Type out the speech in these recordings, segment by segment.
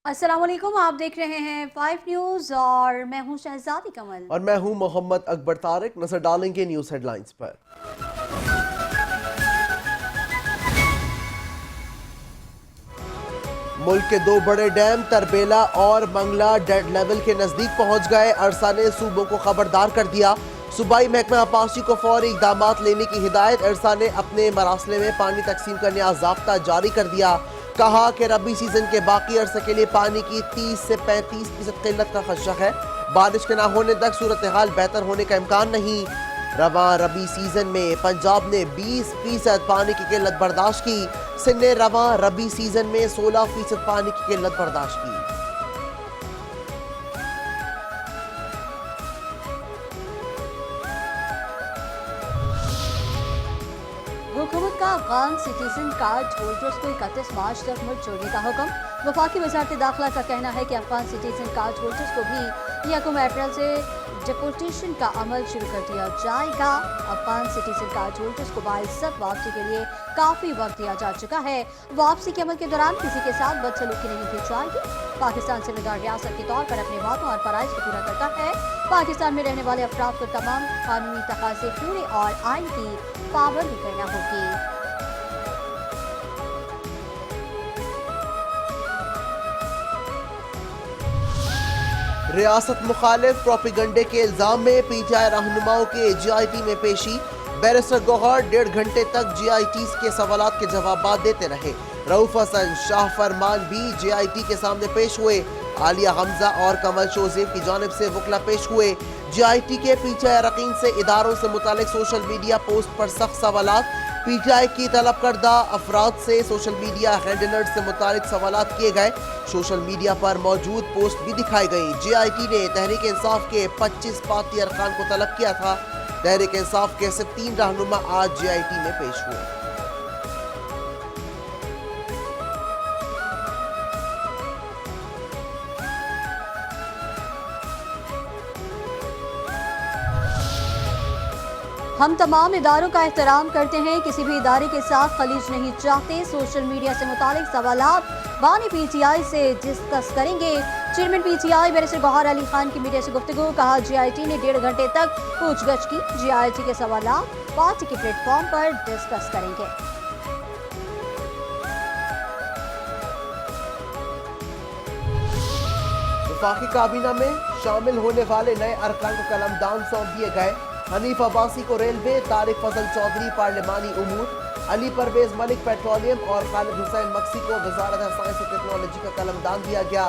अस्सलाम वालेकुम, आप देख रहे हैं 5 न्यूज़ और मैं हूं शहजादी कमल। और मैं हूं मोहम्मद अकबर तारिक। नजर डालेंगे न्यूज हेडलाइंस पर। मुल्क के दो बड़े डैम तरबेला और मंगला डेड लेवल के नजदीक पहुंच गए। अरसा ने सूबों को खबरदार कर दिया। सूबाई महकमा आपाशी को फौरी इकदामात लेने की हिदायत। अरसा ने अपने मरासले में पानी तकसीम करने का ज़ाब्ता जारी कर दिया। कहा कि रबी सीजन के बाकी अरसे के लिए पानी की 30 से 35% किल्लत का खदशा है। बारिश के न होने तक सूरत हाल बेहतर होने का इम्कान नहीं। रवां रबी सीजन में पंजाब ने 20% पानी की किल्लत बर्दाश्त की। सिंध ने रवां रबी सीजन में 16% पानी की किल्लत बर्दाश्त की। हुकूमत का अफगान सिटीजन कार्ड होल्डर्स को 31 मार्च तक मुल्क छोड़ने का हुक्म। वफाकी वजारत दाखिला का कहना है कि अफगान सिटीजन कार्ड होल्डर्स को भी 1 अप्रैल से डिपोर्टेशन का अमल शुरू कर दिया जाएगा। अफगान सिटीजन कार्ड होल्डर्स को बाइज्जत वापसी के लिए काफी वक्त दिया जा चुका है। वापसी के अमल के दौरान किसी के साथ बदसलूकी नहीं की जाएगी। पाकिस्तान जिम्मेदार रियासत के तौर पर अपने वादों और फराइज को पूरा करता है। पाकिस्तान में रहने वाले अफराद को तमाम कानूनी तकाज़े पूरे और आइन की पाबंदी करना होगी। रियासत मुखालिफ प्रोपेगंडे के इल्जाम में पीटीआई रहनुमाओं के जीआईटी में पेशी। बैरिस्टर गौहर 1.5 घंटे तक जीआईटी के सवालात के जवाब देते रहे। रऊफ हसन, शाह फरमान भी जीआईटी के सामने पेश हुए। आलिया हमजा और कमल शोजेब की जानिब से वकला पेश हुए। जीआईटी के पीटीआई अरकान से इदारों से मुतालिक सोशल मीडिया पोस्ट पर सख्त सवालात। पीटीआई की तलब करदा अफराद से सोशल मीडिया हैंडलर्स से मुतालिक सवालात किए गए। सोशल मीडिया पर मौजूद पोस्ट भी दिखाई गई। जीआईटी ने तहरीक इंसाफ के 25 पार्टी अरकान को तलब किया था। तहरीक इंसाफ के सिर्फ 3 रहनुमा आज जीआईटी में पेश हुए। हम तमाम इदारों का एहतराम करते हैं, किसी भी इदारे के साथ खलीज नहीं चाहते। सोशल मीडिया से मुतालिक सवालात बानी पीटीआई से डिस्कस करेंगे। चेयरमैन पीटीआई बैरिस्टर गौहर अली खान की मीडिया से गुफ्तगू। कहा जीआईटी ने 1.5 घंटे तक पूछगछ की। जीआईटी के सवालात पार्टी के प्लेटफॉर्म पर डिस्कस करेंगे। वफाकी काबीना में शामिल होने वाले नए अरकान को कलमदान सौंप दिए गए। हनीफ अब्बासी को रेलवे, तारिक फजल चौधरी पार्लिमानी उमूर, अली परवेज मलिक पेट्रोलियम और खालिद हुसैन मक्सी को वजारत साइंस और टेक्नोलॉजी का कलमदान दिया गया।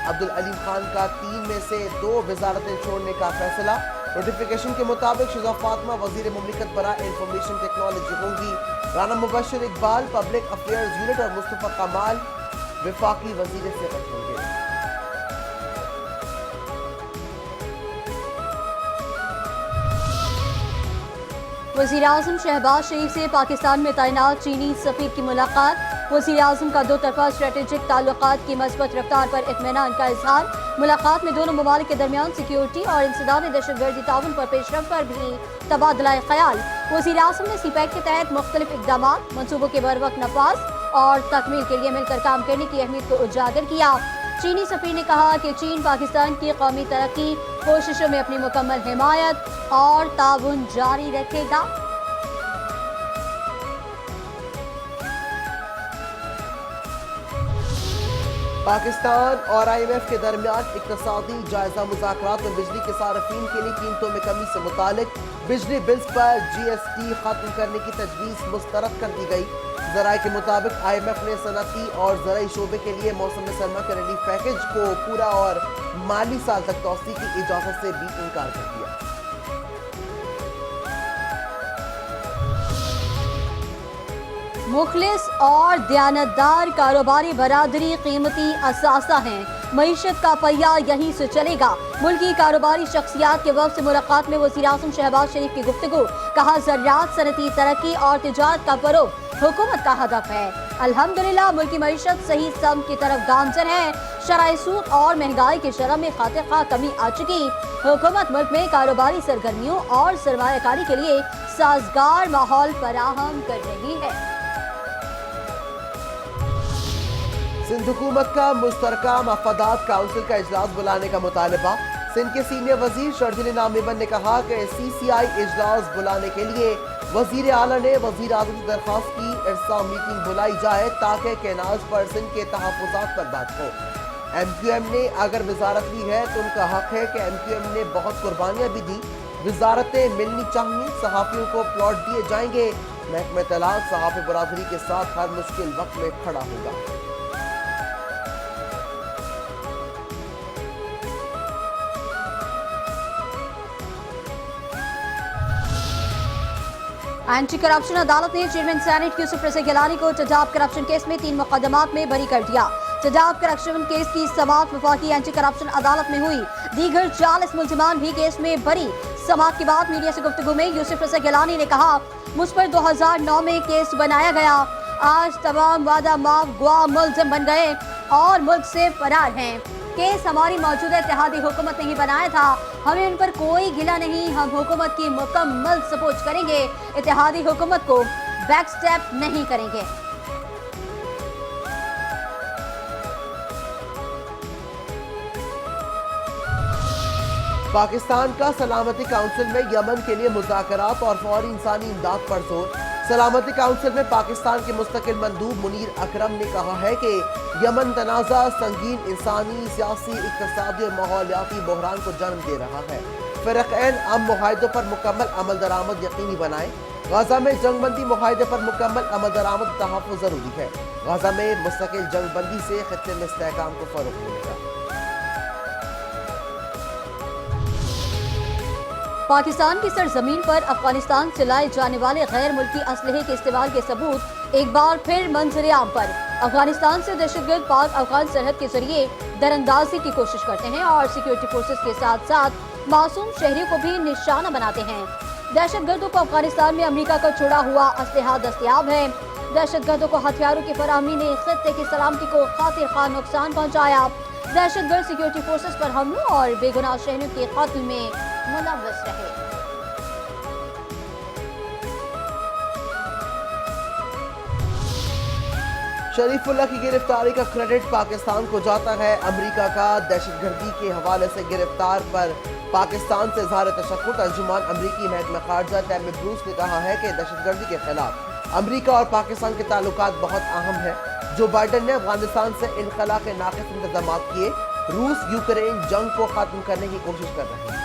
अब्दुल अलीम खान का 3 में से 2 वजारतें छोड़ने का फैसला। नोटिफिकेशन के मुताबिक शुजा फातिमा वजीर मुमलिकत बराए इंफॉर्मेशन टेक्नोलॉजी होंगी। Rana Mubashir Iqbal public affairs unit और मुस्तफा कमाल वफाकी वजीर सेहत होंगे। वज़ीर आज़म शहबाज शरीफ से पाकिस्तान में तैनात चीनी सफीर की मुलाकात। वज़ीर आज़म का 2 तरफ़ा स्ट्रेटेजिक ताल्लुकात की मज़बूत रफ्तार पर इत्मीनान का इजहार। मुलाकात में दोनों ममालिक के दरमियान सिक्योरिटी और इंसदादी दहशतगर्दी ताउन पर पेशरफ पर भी तबादला ख्याल। वज़ीर आज़म ने सीपैक के तहत मुख्तलिफ इक़दामात, मनसूबों के बरवक्त नफाज और तकमील के लिए मिलकर काम करने की अहमियत को उजागर किया। चीनी सफीर ने कहा कि चीन पाकिस्तान की कौमी तरक्की कोशिशों में अपनी मुकम्मल हिमायत और ताउन जारी रखेगा। पाकिस्तान और IMF के दरमियान इक्तसादी जायजा मुज़ाकरात में बिजली के सार्फिन के लिए कीमतों में कमी से मुतालिक बिजली बिल्स पर GST खत्म करने की तजवीज़ मुस्तरद कर दी गई। ज़राए के मुताबिक IMF ने सनती और ज़राई शोबे के लिए मौसम सरमा के रिलीफ पैकेज को पूरा और माली साल तक तौसी की इजाज़त से भी इनकार कर दिया। मुखलिस और दयानतदार कारोबारी बरादरी कीमती असासा हैं। मईशत का पहिया यहीं से चलेगा। मुल्की कारोबारी शख्सियात के वक्त से मुलाकात में वज़ीर आज़म शहबाज शरीफ की गुफ्तगू। कहा ज़राअत, सनती तरक्की और तिजारत का फरोग हुकूमत का हदफ है। अल्हम्दुलिल्लाह मुल्की मईशत सही सम की तरफ गामजन है। शराय सूद और महंगाई की शरह में खातिर कमी आ चुकी। हुकूमत मुल्क में कारोबारी सरगर्मियों और सरमायाकारी के लिए साजगार माहौल फराहम कर रही है। सिंध हुकूमत का मुश्तरका मफादात काउंसिल का इजलास बुलाने का मुतालबा। सिंध के सीनियर वजीर शर्जील नामिबन ने कहा कि CCI इजलास बुलाने के लिए वजीर आला ने वजीर आज़म से दरख्वास्त की इरसा मीटिंग बुलाई जाए ताकि केनाज पर सिंध के तहफ़्फ़ुज़ात पर बात हो। MQM ने अगर वजारत ली है तो उनका हक है कि MQM ने बहुत कुर्बानियाँ भी दी, वजारतें मिलनी चाहिए, सहाफ़ियों को प्लॉट दिए जाएंगे। महकमा तलाक़ सहाफ़ी बरादरी के साथ हर मुश्किल वक्त में खड़ा होगा। एंटी करप्शन अदालत ने चेयरमैन सेनेट यूसुफ रज़ा गिलानी को तेजाब करप्शन केस में 3 मुकदमात में बरी कर दिया। तेजाब करप्शन केस की समाअत वफाकी एंटी करप्शन अदालत में हुई। दीगर 40 मुल्जिमान भी केस में बरी। समाअत के बाद मीडिया से गुफ्तगू में यूसुफ रज़ा गिलानी ने कहा, मुझ पर 2009 में केस बनाया गया। आज तमाम वादा माफ गुआ मुल्जिम बन गए और मुल्क से फरार हैं। केस हमारी मौजूदा इत्तेहादी हुकूमत ने ही बनाया था, हमें उन पर कोई गिला नहीं। हम हुकूमत की मुकम्मल सपोर्ट करेंगे, इत्तेहादी हुकूमत को बैक स्टेप नहीं करेंगे। पाकिस्तान का सलामती काउंसिल में यमन के लिए मुज़ाकरात और फौरी इंसानी इमदाद पर जोर। सलामती काउंसिल में पाकिस्तान के मुस्तकिल मंदूब मुनीर अकरम ने कहा है कि यमन तनाज़ा संगीन इंसानी, सियासी, इक़्तिसादी और माहौलियाती बहरान को जन्म दे रहा है। फ़िरक़ैन मुआहदों पर मुकम्मल अमल दरामद यकीनी बनाए। गाज़ा में जंगबंदी मुआहदे पर मुकम्मल अमल दरामद तहफ़्फ़ुज़ ज़रूरी है। गाज़ा में मुस्तकिल जंगबंदी से ख़ित्ते में इस्तेहकाम को फ़रोग़ मिलेगा। पाकिस्तान की सरजमीन पर अफगानिस्तान से लाए जाने वाले गैर मुल्की असलहे के इस्तेमाल के सबूत एक बार फिर मंजर आम पर। अफगानिस्तान से दहशतगर्द पाक अफगान सरहद के जरिए दरअंदाजी की कोशिश करते हैं और सिक्योरिटी फोर्सेस के साथ साथ मासूम शहरियों को भी निशाना बनाते हैं। दहशतगर्दों को अफगानिस्तान में अमेरिका का छोड़ा हुआ असलहा दस्तयाब है। दहशतगर्दों को हथियारों की फराहमी ने खित्ते की सलामती को खातिर खां नुकसान पहुँचाया। दहशतगर्द सिक्योरिटी फोर्सेस पर हमलों और बेगुनाह शहरियों के कत्ल में मुलव्वस रहे। शरीफुल्लाह की गिरफ्तारी का क्रेडिट पाकिस्तान को जाता है। अमेरिका का दहशतगर्दी के हवाले से गिरफ्तार पर पाकिस्तान से इज़हार तशक्कुर। तर्जुमान अमरीकी महकमा खारजा टैमी ब्रूस ने कहा है कि दहशतगर्दी के खिलाफ अमरीका और पाकिस्तान के ताल्लुकात बहुत अहम है। जो बाइडन ने अफगानिस्तान से इनखला के नाक़िस इंतजाम किए। रूस यूक्रेन जंग को खत्म करने की कोशिश कर रहे हैं।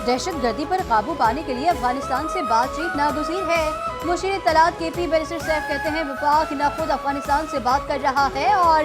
दहशतगर्दी पर काबू पाने के लिए अफगानिस्तान से बातचीत नागुज़ीर है। मुशीर इत्तलात KP बैरिस्टर सैफ कहते हैं, वफाक न खुद अफगानिस्तान से बात कर रहा है और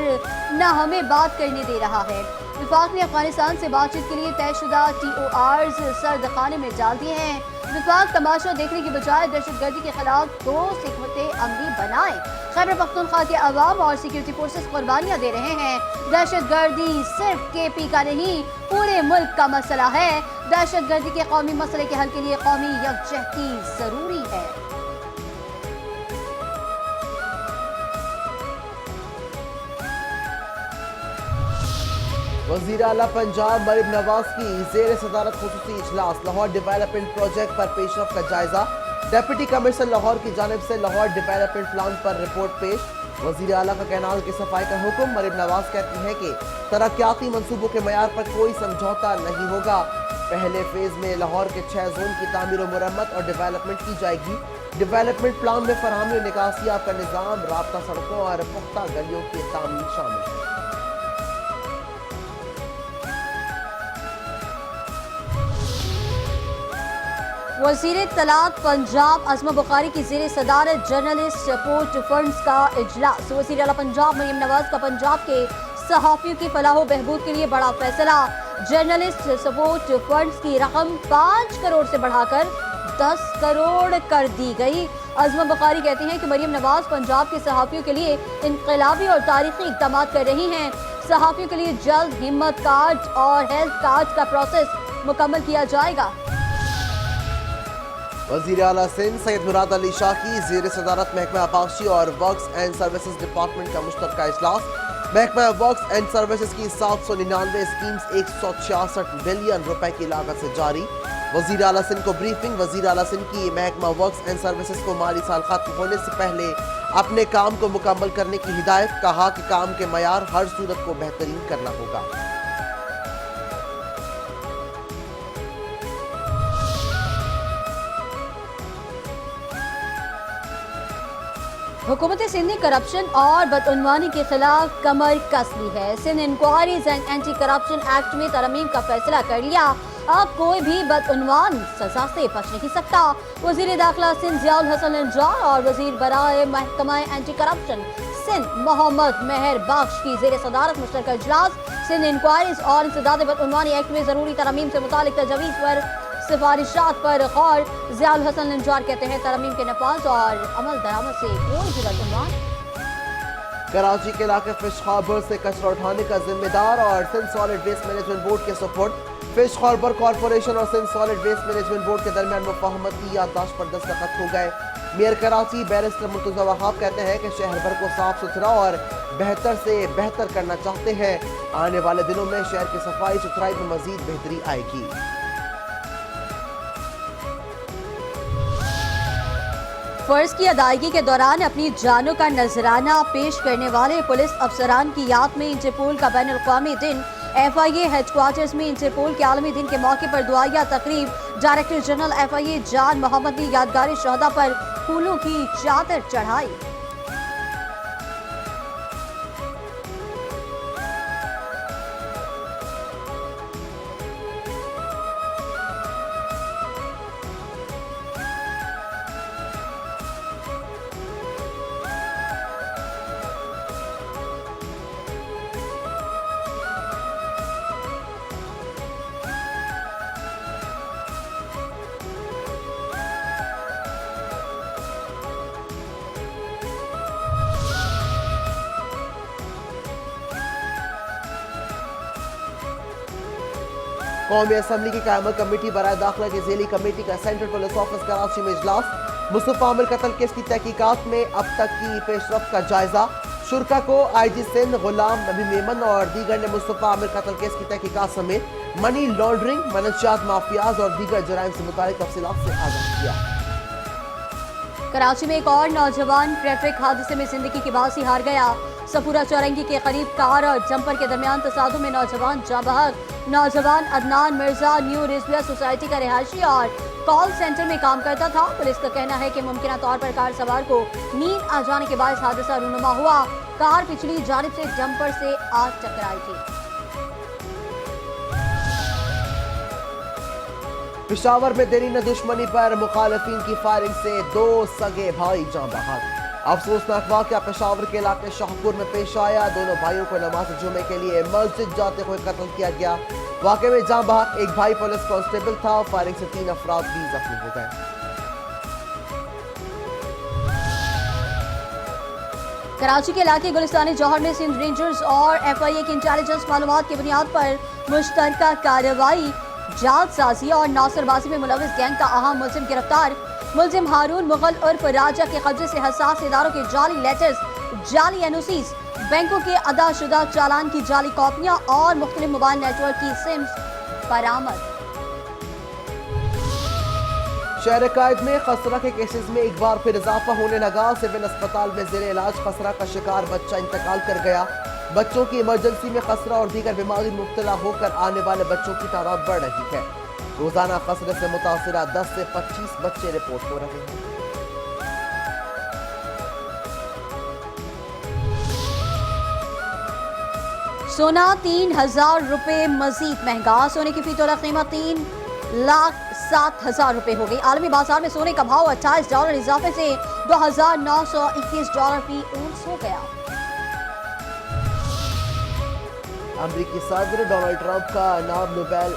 न हमें बात करने दे रहा है। वफाक ने अफगानिस्तान से बातचीत के लिए तयशुदा TORs सर्द खाने में डाल दिए हैं। वफाक तमाशा देखने की बजाय दहशतगर्दी के खिलाफ ठोस हिकमत अमली बनाए। खैबर पख्तूनख्वा के अवाम और सिक्योरिटी फोर्सेस कुर्बानियां दे रहे हैं। दहशतगर्दी सिर्फ KP का नहीं, पूरे मुल्क का मसला है। दहशतगर्दी के कौमी मसले के हल के लिए कौमी यकजहती जरूरी है। वज़ीर आला पंजाब मरीम नवाज की ज़ेर सदारत खुसूसी इजलास। लाहौर डेवलपमेंट प्रोजेक्ट पर पेशरफ का जायजा। डेप्यूटी कमिश्नर लाहौर की जानिब से लाहौर डेवलपमेंट प्लान पर रिपोर्ट पेश। वज़ीर आला का कैनाल की सफाई का हुक्म। मरीम नवाज कहती है कि तरक्याती मंसूबों के मयार पर कोई समझौता नहीं होगा। पहले फेज में लाहौर के 6 जोन की तामीर और मुरम्मत और डेवलपमेंट की जाएगी। डेवलपमेंट प्लान में फराहमी और निकासियाब का निज़ाम, राब्ता सड़कों और पुख्ता गलियों की तामीर शामिल है। वज़ीर इत्तलात पंजाब अज़मा बुखारी की ज़ेर सदारत जर्नलिस्ट सपोर्ट फंड्स का इजलास। वज़ीर आला पंजाब मरीम नवाज का पंजाब के सहाफ़ियों की फलाह व बहबूद के लिए बड़ा फैसला। जर्नलिस्ट सपोर्ट फंड्स की रकम 5 करोड़ से बढ़ाकर 10 करोड़ कर दी गई। अज़मा बुखारी कहती हैं कि मरीम नवाज पंजाब के सहाफ़ियों के लिए इनक़लाबी और तारीख़ी इक़दाम कर रही हैं। सहाफ़ियों के लिए जल्द हिम्मत कार्ड और हेल्थ कार्ड का प्रोसेस मुकम्मल किया जाएगा। वज़ीर आला सिंध सैयद मुराद अली शाह की ज़ेर सदारत महकमा आबासी और वर्क्स एंड सर्विसेज डिपार्टमेंट का मुश्तरका इजलास। महकमा वर्क्स एंड सर्विसेज की 799 स्कीम्स 166 बिलियन रुपए की लागत से जारी। وزیر اعلیٰ سندھ کو بریفنگ. وزیر اعلیٰ سندھ کی محکمہ ورکس اینڈ سروسز کو مالی سال ختم ہونے سے پہلے اپنے کام کو مکمل کرنے کی ہدایت. کہا کہ کام کے معیار ہر صورت کو بہترین کرنا ہوگا. حکومت سندھ نے کرپشن اور بدعنوانی کے خلاف کمر کس لی ہے. Sindh inquiries and anti corruption act میں ترمیم کا فیصلہ کر لیا. اب کوئی بھی بدعنوان سزا سے بچ نہیں سکتا. وزیر داخلہ سندھ ضیاء الحسن نجار اور وزیر برائے محکمہ اینٹی کرپشن سندھ محمد مہر بخش کی زیر صدارت مشترکہ اجلاس. سندھ انکوائریز اور انسداد بدعنوانی ایکٹ میں ضروری ترمیم سے متعلق تجویز پر سفارشات پر غور. ضیاء الحسن نجار کہتے ہیں ترمیم کے نفاذ اور عمل درآمد سے کوئی بھی بدعنوان. کراچی کے علاقے فش ہاربر سے کچرا اٹھانے کا ذمہ دار اور Sindh solid waste management board کے سپورٹ. فش ہاربر کارپوریشن اور Sindh solid waste management board کے درمیان مفاہمت کی یادداشت پر دستخط ہو گئے. میئر کراچی بیرسٹر مرتضی وہاب کہتے ہیں کہ شہر بھر کو صاف ستھرا اور بہتر سے بہتر کرنا چاہتے ہیں. آنے والے دنوں میں شہر کی صفائی ستھرائی میں مزید بہتری آئے گی. فرض کی ادائیگی کے دوران اپنی جانوں کا نذرانہ پیش کرنے والے پولیس افسران کی یاد میں انٹرپول کا بین الاقوامی دن. ایف آئی اے ہیڈ کوارٹرز میں انٹرپول کے عالمی دن کے موقع پر دعائیہ تقریب. ڈائریکٹر جنرل ایف آئی اے جان محمد نے یادگار شہداء پر پھولوں کی چادر چڑھائی. قومی اسمبلی کی قیامت کمیٹی برائے داخلہ کی ذیلی کمیٹی کا سینٹرل پولیس آفس کراچی میں اجلاس. مصطفی عامر قتل کیس کی تحقیقات میں اب تک کی پیش رفت کا جائزہ. شرکا کو آئی جی سندھ غلام نبی میمن اور دیگر نے مصطفی عامر قتل کیس کی تحقیقات سمیت منی لانڈرنگ، منشیات مافیاز اور دیگر جرائم سے متعلق تفصیلات سے آگاہ کیا. کراچی میں ایک اور نوجوان ٹریفک حادثے میں زندگی کی باسی ہار گیا. سپورہ چورنگی کے قریب کار اور جمپر کے درمیان تصادم میں نوجوان جاں بحق. نوجوان عدنان مرزا نیو رضویہ سوسائٹی کا رہائشی اور کال سینٹر میں کام کرتا تھا. پولیس کا کہنا ہے کہ ممکنہ طور پر کار سوار کو نیند آ جانے کے باعث حادثہ رونما ہوا. کار پچھلی جانب سے جمپر سے آ ٹکرائی تھی. پشاور میں دیرینہ دشمنی پر مخالفین کی فائرنگ سے 2 سگے بھائی جاں بحق. افسوسناک واقعہ پشاور کے علاقے شاہپور میں پیش آیا. دونوں بھائیوں کو نماز جمعے کے لیے مسجد جاتے ہوئے قتل کیا گیا. واقعے میں جاں بحق ایک بھائی پولیس کانسٹیبل تھا. فائرنگ سے 3 افراد بھی زخمی ہو گئے. کراچی کے علاقے گلستان جوہر میں سندھ رینجرز اور ایف آئی اے کی انٹیلیجنس معلومات کی بنیاد پر مشترکہ کارروائی. جعل سازی اور ناصر بازی میں ملوث گینگ کا اہم ملزم گرفتار. ملزم ہارون مغل عرف راجہ کے قبضے سے حساس اداروں کے جعلی لیٹرز، جعلی این او سیز، بینکوں کے ادا شدہ چالان کی جعلی کاپیاں اور مختلف موبائل نیٹ ورک کی سمز برآمد. شہر قائد میں خسرہ کے کیسز میں ایک بار پھر اضافہ ہونے لگا. سول اسپتال میں زیر علاج خسرہ کا شکار بچہ انتقال کر گیا. بچوں کی ایمرجنسی میں خسرہ اور دیگر بیماری مبتلا ہو کر آنے والے بچوں کی تعداد بڑھ رہی ہے. روزانہ خسرے سے متاثرہ 10 سے 25 بچے رپورٹ ہو رہے ہیں. سونا 3,000 روپے مزید مہنگا. سونے کی فی تولہ قیمت 3,07,000 روپے ہو گئی. عالمی بازار میں سونے کا بھاؤ $28 اضافے سے $2,921 فی اونس ہو گیا. امریکی صدر ڈونلڈ ٹرمپ کا نام نوبیل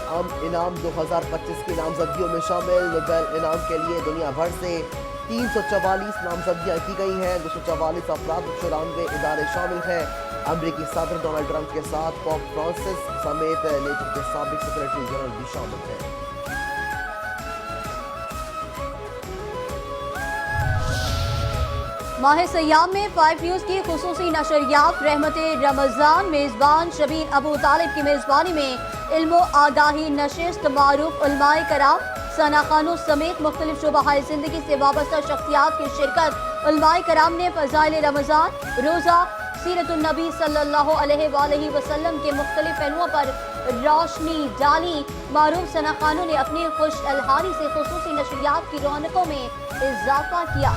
انعام 2025 کی نامزدگیوں میں شامل. نوبیل انعام کے لیے دنیا بھر سے 344 نامزدگیاں کی گئی ہیں. 244 افراد اور 94 ادارے شامل ہیں. امریکی صدر ڈونلڈ ٹرمپ کے ساتھ پوپ فرانسس سمیت نیٹو کے سابق سیکرٹری جنرل بھی شامل ہیں. ماہ سیام میں 5 نیوز کی خصوصی نشریات رحمت رمضان میزبان شبیر ابو طالب کی میزبانی میں علم و آگاہی نشست. معروف علماء کرام सना खानों समेत मुख्तलिफ शोबाहाए जिंदगी से वाबस्ता शख्सियात की शिरकत। उलमाए कराम ने फ़ज़ाइल रमज़ान, रोज़ा, सीरतुन नबी सल्लल्लाहु अलैहि वसल्लम के मुख्तलिफ पहलुओं पर रोशनी डाली। मारूफ सना खानों ने अपनी खुश अलहारी से खुसूसी नशरियात की रौनकों में इजाफा किया।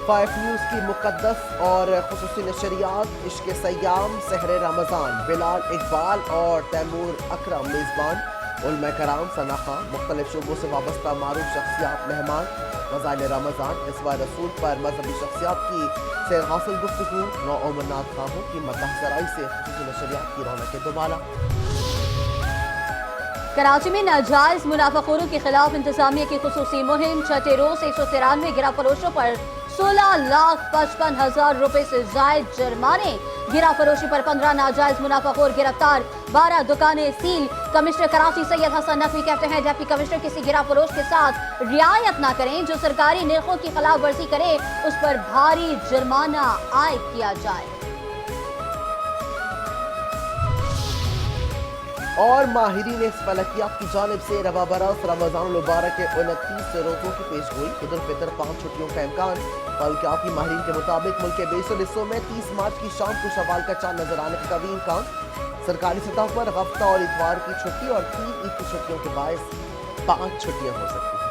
5 न्यूज़ की मुक़द्दस और खुसूसी नशरियात इश्क़ सयाम, सहर रमज़ान, बिलाल इकबाल और तैमूर अकरम मेज़बान, उलमा कराम, सना खां, मुख्तलिफ शोबों से वाबस्ता मारूफ शख्सियात मेहमान। फ़ज़ाइल रमज़ान, इसवा रसूल पर मजहबी शख्सियात की से हासिल गुफ्तगू। नौ अमरनाथ खाहों की मतहसराई से खुसूसी नशरियात की रौनकें दोबारा। कराची में नाजायज मुनाफाखोरों के खिलाफ इंतजामिया की खुसूसी मुहिम। छठे रोज 193 गिरा फरोशों पर 16,55,000 रुपए से जायद जुर्माने। गिरा फरोशी पर 15 नाजायज मुनाफाखोर गिरफ्तार, 12 दुकानें सील। कमिश्नर कराची सैयद हसन नकवी कहते हैं डिप्टी कमिश्नर किसी गिरा फरोश के साथ रियायत न करें, जो सरकारी निर्खों की खिलाफ वर्जी करे उस पर भारी जुर्माना आयद किया जाए। और माहिरीन इस फलकियात की जानिब से रवा बरस रमज़ान मुबारक के 29 रोज़ों की पेश गोई। ईद उल फितर 5 छुट्टियों का इम्कान। फलकियाती माहिरीन के मुताबिक मुल्क के बेशुमार हिस्सों में 30 मार्च की शाम को शवाल का चांद नजर आने का कवी इम्कान। सरकारी सतह पर हफ्ता और इतवार की छुट्टी और 3 ईद की छुट्टियों के बायस 5 छुट्टियां हो सकती हैं।